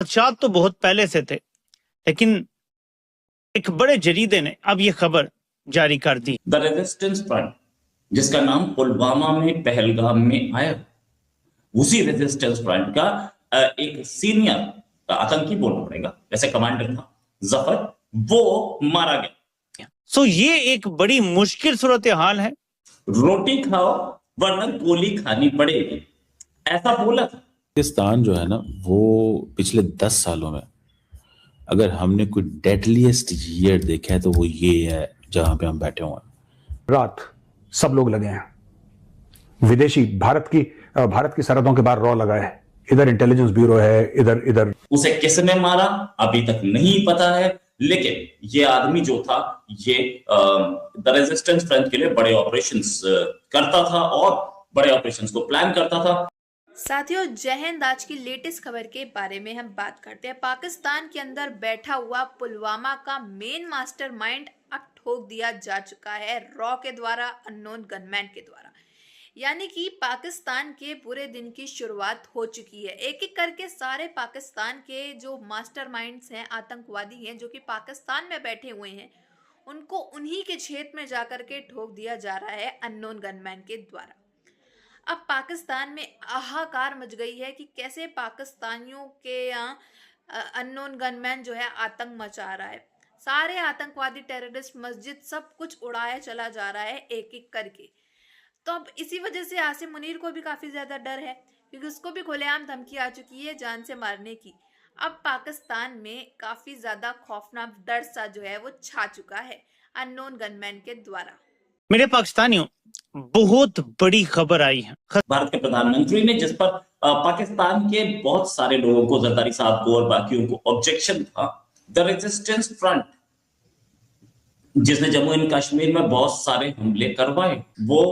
खदशात तो बहुत पहले से थे, लेकिन एक बड़े जरीदे ने अब ये खबर जारी कर दी। द रेजिस्टेंस फ्रंट, जिसका नाम पुलवामा में पहलगाम में आया, उसी रेजिस्टेंस फ्रंट का एक सीनियर आतंकी बोलना पड़ेगा, जैसे कमांडर था जफर, वो मारा गया। सो ये एक बड़ी मुश्किल सूरत हाल है। रोटी खाओ वरना गोली खानी पड़ेगी, ऐसा बोला था। पाकिस्तान जो है ना, वो पिछले 10 सालों में अगर हमने कोई डेडलीस्ट ईयर देखा है तो वो ये है जहां पे हम बैठे हुए हैं। रात सब लोग लगे हैं, विदेशी भारत की सरहदों के बाहर रॉ लगा है, इधर इंटेलिजेंस ब्यूरो है, इधर उसे किसने मारा अभी तक नहीं पता है, लेकिन ये आदमी जो था ये द रेजिस्टेंस फ्रंट के लिए बड़े ऑपरेशंस करता था और बड़े ऑपरेशंस को प्लान करता था। साथियों, जय हिंद। आज की लेटेस्ट खबर के बारे में हम बात करते हैं। पाकिस्तान के अंदर बैठा हुआ पुलवामा का मेन मास्टरमाइंड अब ठोक दिया जा चुका है रॉ के द्वारा, अननोन गनमैन के द्वारा। यानी कि पाकिस्तान के पूरे दिन की शुरुआत हो चुकी है। एक एक करके सारे पाकिस्तान के जो मास्टरमाइंड्स हैं, आतंकवादी हैं, जो कि पाकिस्तान में बैठे हुए हैं, उनको उन्हीं के क्षेत्र में जाकर के ठोक दिया जा रहा है अननोन गनमैन के द्वारा। अब पाकिस्तान में हाहाकार मच गई है कि कैसे पाकिस्तानियों के यहाँ अननोन गनमैन जो है आतंक मचा रहा है। सारे आतंकवादी, टेररिस्ट, मस्जिद, सब कुछ उड़ाया चला जा रहा है एक एक करके। तो अब इसी वजह से आसिम मुनीर को भी काफ़ी ज़्यादा डर है, क्योंकि उसको भी खुलेआम धमकी आ चुकी है जान से मारने की। अब पाकिस्तान में काफ़ी ज़्यादा खौफनाक डर सा जो है वो छा चुका है अननोन गनमैन के द्वारा। मेरे पाकिस्तानियों, बहुत बड़ी खबर आई है। भारत के प्रधानमंत्री ने, जिस पर पाकिस्तान के बहुत सारे लोगों को, जरदारी साहब को और बाकियों को ऑब्जेक्शन था, द रेजिस्टेंस फ्रंट, जिसने जम्मू एंड कश्मीर में बहुत सारे हमले करवाए, वो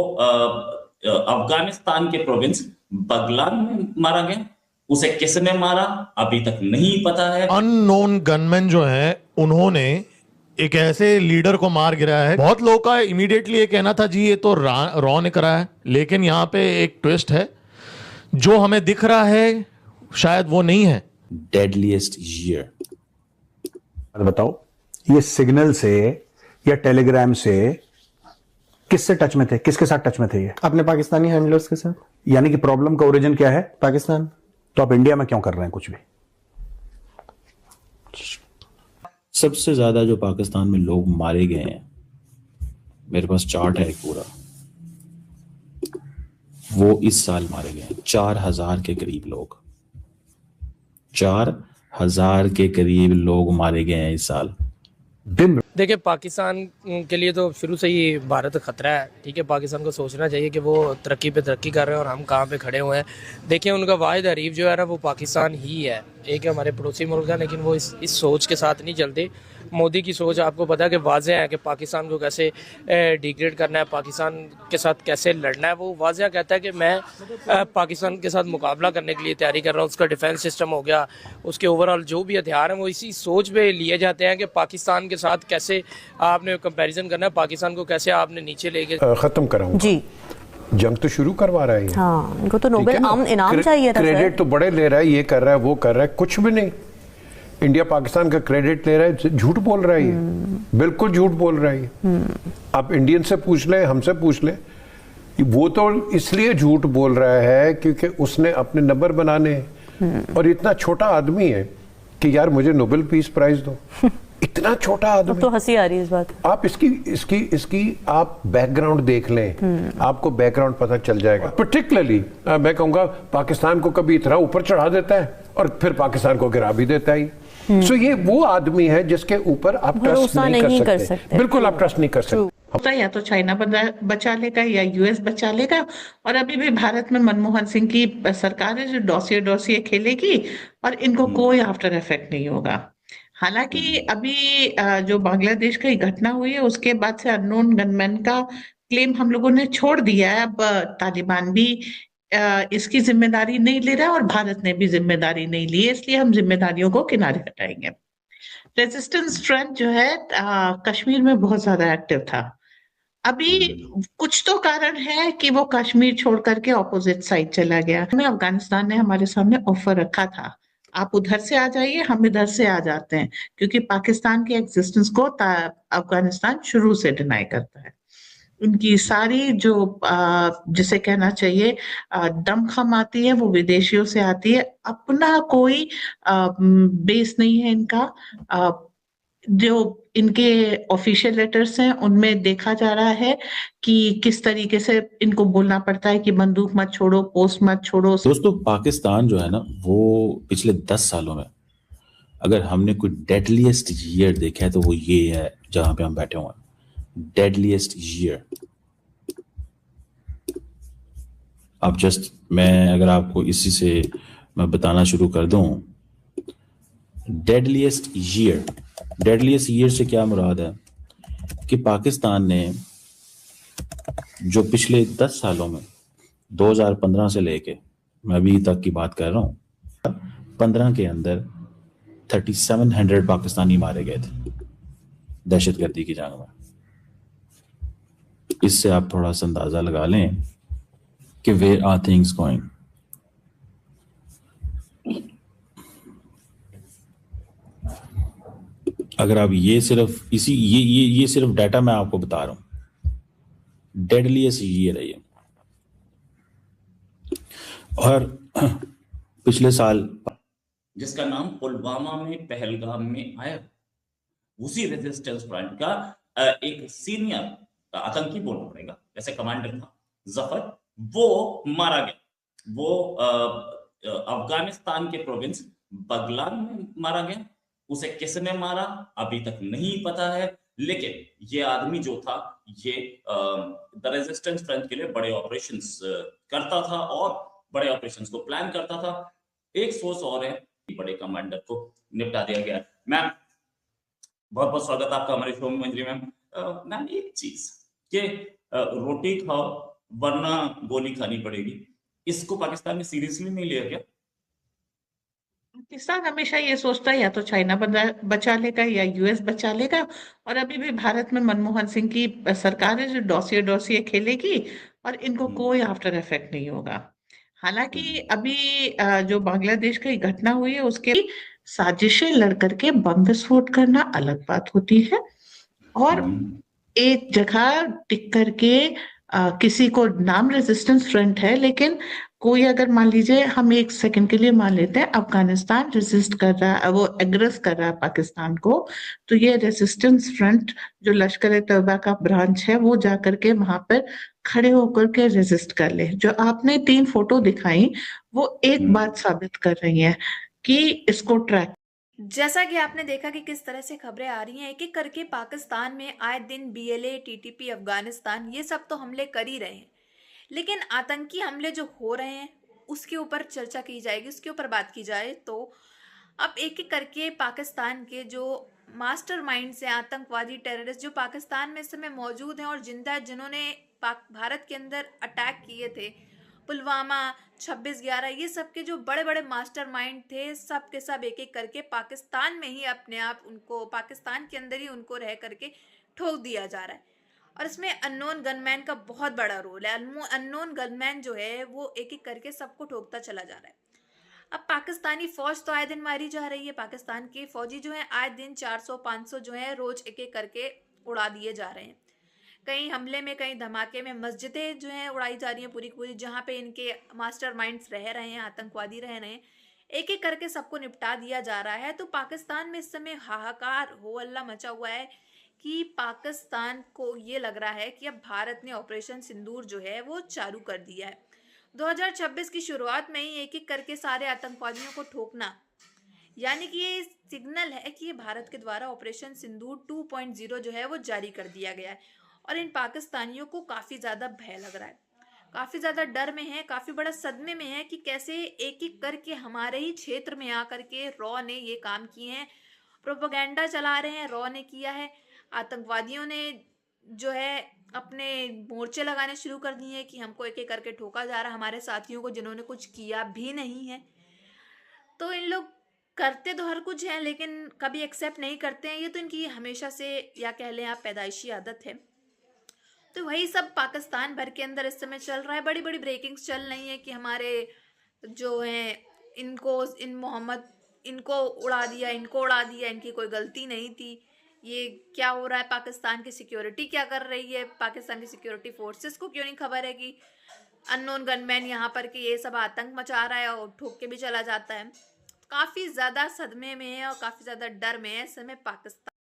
अफगानिस्तान के प्रोविंस बगलान में मारा गया। उसे किसने मारा अभी तक नहीं पता है। अननोन गनमैन जो है, उन्होंने एक ऐसे लीडर को मार गिराया है। बहुत लोगों का इमीडिएटली ये कहना था जी ये तो रॉ ने करा है, लेकिन यहाँ पे एक ट्विस्ट है, जो हमें दिख रहा है शायद वो नहीं है। Deadliest year. बताओ, ये सिग्नल से या टेलीग्राम से किससे टच में थे, किसके साथ टच में थे? ये अपने पाकिस्तानी हैंडलर्स के साथ। यानी कि प्रॉब्लम का ओरिजिन क्या है? पाकिस्तान। तो आप इंडिया में क्यों कर रहे हैं कुछ भी? सबसे ज्यादा जो पाकिस्तान में लोग मारे गए हैं, मेरे पास चार्ट है एक पूरा, वो इस साल मारे गए हैं 4000 के करीब लोग। 4000 के करीब लोग मारे गए हैं इस साल। देखिए, पाकिस्तान के लिए तो शुरू से ही भारत खतरा है। ठीक है, पाकिस्तान को सोचना चाहिए कि वो तरक्की पे तरक्की कर रहे हैं और हम कहाँ पे खड़े हुए हैं। देखिए, उनका वाहिद हरीफ जो है ना, वो पाकिस्तान ही है। एक हमारे पड़ोसी मुल्क है, लेकिन वो इस सोच के साथ नहीं चलते। मोदी की सोच आपको पता है कि वाज़ेह है कि पाकिस्तान को कैसे डिग्रेड करना है, पाकिस्तान के साथ कैसे लड़ना है। वो वाज़ेह कहता है कि मैं पाकिस्तान के साथ मुकाबला करने के लिए तैयारी कर रहा हूँ। उसका डिफेंस सिस्टम हो गया, उसके ओवरऑल जो भी हथियार हैं, वो इसी सोच पे लिए जाते हैं कि पाकिस्तान के साथ कैसे आपने कंपैरिजन करना है, पाकिस्तान को कैसे आपने नीचे लेके। खत्म कराऊंगा जी, जंग तो शुरू करवा रहा है। हाँ, इनको तो नोबेल इनाम चाहिए था। क्रेडिट तो बड़े ले रहा है, ये कर रहा है, वो कर रहा है, कुछ भी नहीं। इंडिया पाकिस्तान का क्रेडिट ले रहा है, झूठ बोल रहा है ये, बिल्कुल झूठ बोल रहा है। आप इंडियन से पूछ ले, हमसे पूछ ले, वो तो इसलिए झूठ बोल रहा है क्योंकि उसने अपने नंबर बनाने हैं। और इतना छोटा आदमी है कि यार मुझे नोबेल पीस प्राइज दो। इतना छोटा आदमी। तो हंसी आ रही है इस बात। आप इसकी आप बैकग्राउंड देख लें, आपको बैकग्राउंड पता चल जाएगा। पर्टिकुलरली मैं कहूंगा पाकिस्तान को कभी इतना ऊपर चढ़ा देता है और फिर पाकिस्तान को गिरा भी देता है। सो ये वो आदमी है जिसके ऊपर आप ट्रस्ट नहीं कर सकते। बिल्कुल आप ट्रस्ट नहीं कर सकते। होता या तो चाइना बचा लेगा या यूएस बचा लेगा। और अभी भी भारत में मनमोहन सिंह की सरकार है जो डॉसिए खेलेगी और इनको कोई आफ्टर इफेक्ट नहीं होगा। हालांकि अभी जो बांग्लादेश की घटना हुई है उसके बाद से अननोन गनमैन का क्लेम हम लोगों ने छोड़ दिया है। अब तालिबान भी इसकी जिम्मेदारी नहीं ले रहा और भारत ने भी जिम्मेदारी नहीं ली है, इसलिए हम जिम्मेदारियों को किनारे हटाएंगे। रेजिस्टेंस फ्रंट जो है कश्मीर में बहुत ज्यादा एक्टिव था। अभी कुछ तो कारण है कि वो कश्मीर छोड़ करके ऑपोजिट साइड चला गया। अफगानिस्तान ने हमारे सामने ऑफर रखा था आप उधर से आ जाइए, हम इधर से आ जाते हैं, क्योंकि पाकिस्तान के एग्जिस्टेंस को अफगानिस्तान शुरू से डिनाई करता है। उनकी सारी जो जिसे कहना चाहिए दमखम आती है, वो विदेशियों से आती है। अपना कोई बेस नहीं है इनका। जो इनके ऑफिशियल लेटर्स हैं उनमें देखा जा रहा है कि किस तरीके से इनको बोलना पड़ता है कि बंदूक मत छोड़ो, पोस्ट मत छोड़ो। दोस्तों, पाकिस्तान जो है ना, वो पिछले 10 सालों में अगर हमने कोई डेडलीस्ट ईयर देखा है तो वो ये है जहां पे हम बैठे हुए हैं। Deadliest year. अब जस्ट मैं अगर आपको इसी से मैं बताना शुरू कर दूं, डेडलीस्ट ईयर से क्या मुराद है कि पाकिस्तान ने जो पिछले 10 सालों में 2015 से लेके मैं अभी तक की बात कर रहा हूं, 15 के अंदर 3700 पाकिस्तानी मारे गए थे दहशतगर्दी की जंग में। इससे आप थोड़ा सा अंदाजा लगा लें कि वेयर आर थिंग्स गोइंग। अगर आप ये सिर्फ ये सिर्फ डाटा मैं आपको बता रहा हूं, डेडलीस्ट ईयर है ये। और पिछले साल जिसका नाम पुलवामा में पहलगाम में आया, उसी रेजिस्टेंस फ्रंट का एक सीनियर आतंकी बोलना पड़ेगा, जैसे कमांडर था जफर, वो मारा गया। वो अफगानिस्तान के प्रोविंस बगलान में मारा गया। उसे किसने मारा अभी तक नहीं पता है, लेकिन ये आदमी जो था ये द रेजिस्टेंस फ्रंट के लिए बड़े ऑपरेशंस करता था और बड़े ऑपरेशंस को प्लान करता था। एक सोर्स और है, बड़े कमांडर को निपटा दिया गया। मैम, बहुत बहुत स्वागत आपका हमारे शो में। मंजरी मैम, मैम एक चीज कि रोटी खाओ वरना गोली खानी पड़ेगी, इसको पाकिस्तान ने सीरियसली नहीं लिया क्या? पाकिस्तान हमेशा ये सोचता है या तो चाइना बचा लेगा या यूएस बचा लेगा, और अभी भी भारत में मनमोहन सिंह की सरकार है जो डॉसिए खेलेगी और इनको कोई आफ्टर इफेक्ट नहीं होगा। हालांकि अभी जो बांग्लादेश की घटना हुई है उसके साजिशें लड़ करके बम विस्फोट करना अलग बात होती है, और एक जगह टिक करके किसी को नाम रेजिस्टेंस फ्रंट है, लेकिन कोई अगर मान लीजिए हम एक सेकंड के लिए मान लेते हैं अफगानिस्तान रेजिस्ट कर रहा है, वो एग्रेस कर रहा है पाकिस्तान को, तो ये रेजिस्टेंस फ्रंट जो लश्कर तैयबा का ब्रांच है वो जाकर के वहां पर खड़े होकर के रेजिस्ट कर ले। जो आपने 3 फोटो दिखाई वो एक बात साबित कर रही है कि इसको ट्रैक। जैसा कि आपने देखा कि किस तरह से खबरें आ रही हैं, एक एक करके पाकिस्तान में आए दिन बीएलए, टीटीपी, अफगानिस्तान, ये सब तो हमले कर ही रहे हैं, लेकिन आतंकी हमले जो हो रहे हैं उसके ऊपर चर्चा की जाएगी, उसके ऊपर बात की जाए तो अब एक एक करके पाकिस्तान के जो मास्टरमाइंड्स हैं, आतंकवादी टेररिस्ट जो पाकिस्तान में इस समय मौजूद हैं और जिंदा, जिन्होंने भारत के अंदर अटैक किए थे, पुलवामा, 26/11, ये सब के जो बड़े बड़े मास्टरमाइंड थे, सब के सब एक एक करके पाकिस्तान में ही अपने आप उनको, पाकिस्तान के अंदर ही उनको रह करके ठोक दिया जा रहा है। और इसमें अननोन गनमैन का बहुत बड़ा रोल है। अननोन गनमैन जो है वो एक एक करके सबको ठोकता चला जा रहा है। अब पाकिस्तानी फौज तो आए दिन मारी जा रही है, पाकिस्तान के फौजी जो है आए दिन 400-500 जो है रोज एक एक करके उड़ा दिए जा रहे हैं। कहीं हमले में, कहीं धमाके में मस्जिदें जो हैं उड़ाई जा रही हैं पूरी पूरी, जहाँ पे इनके मास्टरमाइंड्स रह रहे हैं, आतंकवादी रह रहे हैं, एक एक करके सबको निपटा दिया जा रहा है। तो पाकिस्तान में इस समय हाहाकार हो अल्लाह मचा हुआ है कि पाकिस्तान को ये लग रहा है कि अब भारत ने ऑपरेशन सिंदूर जो है वो चालू कर दिया है। 2026 की शुरुआत में ही एक एक करके सारे आतंकवादियों को ठोकना, यानी कि ये सिग्नल है कि ये भारत के द्वारा ऑपरेशन सिंदूर 2.0 जो है वो जारी कर दिया गया है। और इन पाकिस्तानियों को काफ़ी ज़्यादा भय लग रहा है, काफ़ी ज़्यादा डर में है, काफ़ी बड़ा सदमे में है कि कैसे एक एक करके हमारे ही क्षेत्र में आकर के रॉ ने ये काम किए हैं, प्रोपेगेंडा चला रहे हैं, रॉ ने किया है। आतंकवादियों ने जो है अपने मोर्चे लगाने शुरू कर दिए हैं कि हमको एक एक करके ठोका जा रहा है, हमारे साथियों को जिन्होंने कुछ किया भी नहीं है। तो इन लोग करते तो हर कुछ है लेकिन कभी एक्सेप्ट नहीं करते हैं, ये तो इनकी हमेशा से, या कह लें आप, पैदाइशी आदत है। तो वही सब पाकिस्तान भर के अंदर इस समय चल रहा है। बड़ी बड़ी ब्रेकिंग्स चल रही हैं कि हमारे जो हैं इनको, इन मोहम्मद इनको उड़ा दिया, इनको उड़ा दिया, इनकी कोई गलती नहीं थी। ये क्या हो रहा है, पाकिस्तान की सिक्योरिटी क्या कर रही है, पाकिस्तान की सिक्योरिटी फोर्सेस को क्यों नहीं खबर है कि अननोन गनमैन यहाँ पर कि ये सब आतंक मचा रहा है और ठोक के भी चला जाता है। काफ़ी ज़्यादा सदमे में है और काफ़ी ज़्यादा डर में है इस समय पाकिस्तान।